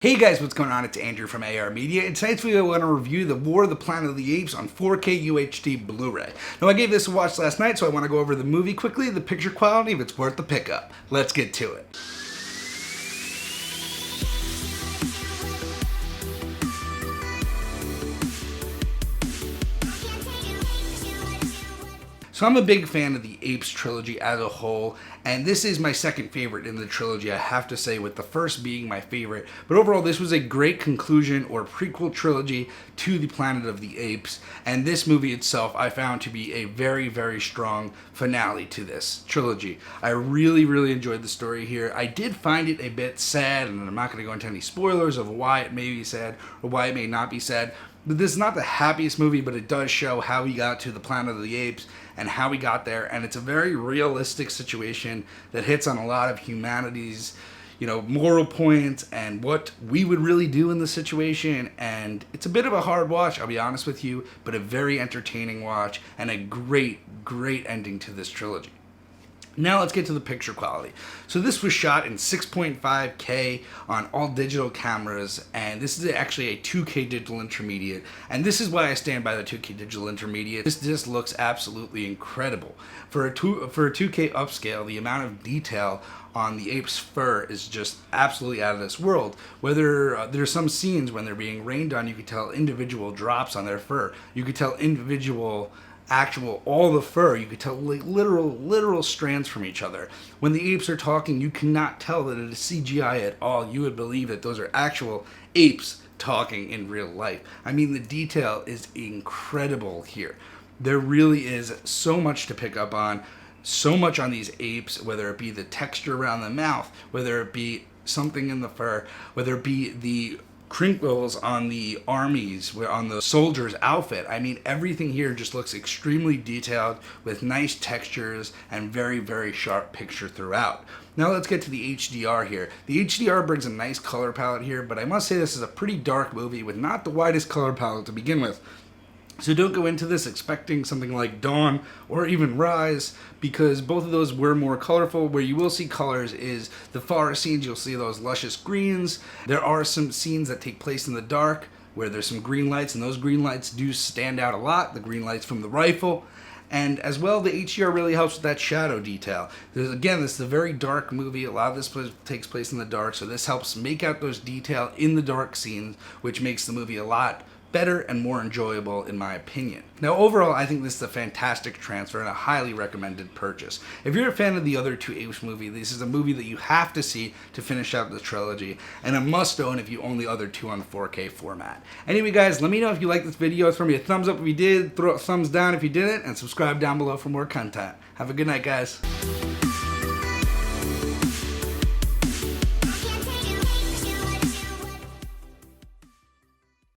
Hey guys, what's going on? It's Andrew from AR Media. In tonight's video, I want to review The War of the Planet of the Apes on 4K UHD Blu-ray. Now, I gave this a watch last night, so I want to go over the movie quickly, the picture quality, if it's worth the pickup. Let's get to it. So I'm a big fan of the Apes trilogy as a whole, and this is my second favorite in the trilogy, I have to say, with the first being my favorite. But overall, this was a great conclusion or prequel trilogy to the Planet of the Apes, and this movie itself I found to be a very, very strong finale to this trilogy. I really enjoyed the story here. I did find it a bit sad, and I'm not going to go into any spoilers of why it may be sad or why it may not be sad. But this is not the happiest movie, but it does show how we got to the Planet of the Apes and how we got there. And it's a very realistic situation that hits on a lot of humanity's, moral points and what we would really do in the situation. And it's a bit of a hard watch, I'll be honest with you, but a very entertaining watch and a great ending to this trilogy. Now let's get to the picture quality. So this was shot in 6.5K on all digital cameras, and this is actually a 2K digital intermediate, and this is why I stand by the 2K digital intermediate. This just looks absolutely incredible. For a 2K upscale, the amount of detail on the ape's fur is just absolutely out of this world. Whether there's some scenes when they're being rained on, you could tell individual drops on their fur. You could tell individual all the fur, you could tell like literal strands from each other. When the apes are talking, you cannot tell that it is CGI at all. You would believe that those are actual apes talking in real life. I mean, the detail is incredible here. There really is so much to pick up on, so much on these apes, whether it be the texture around the mouth, whether it be something in the fur, whether it be the crinkles on the on the soldier's outfit. I mean, everything here just looks extremely detailed with nice textures and very sharp picture throughout. Now let's get to the HDR here. The HDR brings a nice color palette here, but I must say this is a pretty dark movie with not the widest color palette to begin with. So don't go into this expecting something like Dawn or even Rise, because both of those were more colorful. Where you will see colors is the forest scenes. You'll see those luscious greens. There are some scenes that take place in the dark where there's some green lights, and those green lights do stand out a lot, the green lights from the rifle. And as well, the HDR really helps with that shadow detail. Again, this is a very dark movie. A lot of this takes place in the dark, so this helps make out those detail in the dark scenes, which makes the movie a lot better and more enjoyable in my opinion. Now overall, I think this is a fantastic transfer and a highly recommended purchase. If you're a fan of the other two Apes movies, this is a movie that you have to see to finish out the trilogy, and a must own if you own the other two on 4K format. Anyway guys, let me know if you like this video. Throw me a thumbs up if you did, throw a thumbs down if you didn't, and subscribe down below for more content. Have a good night, guys.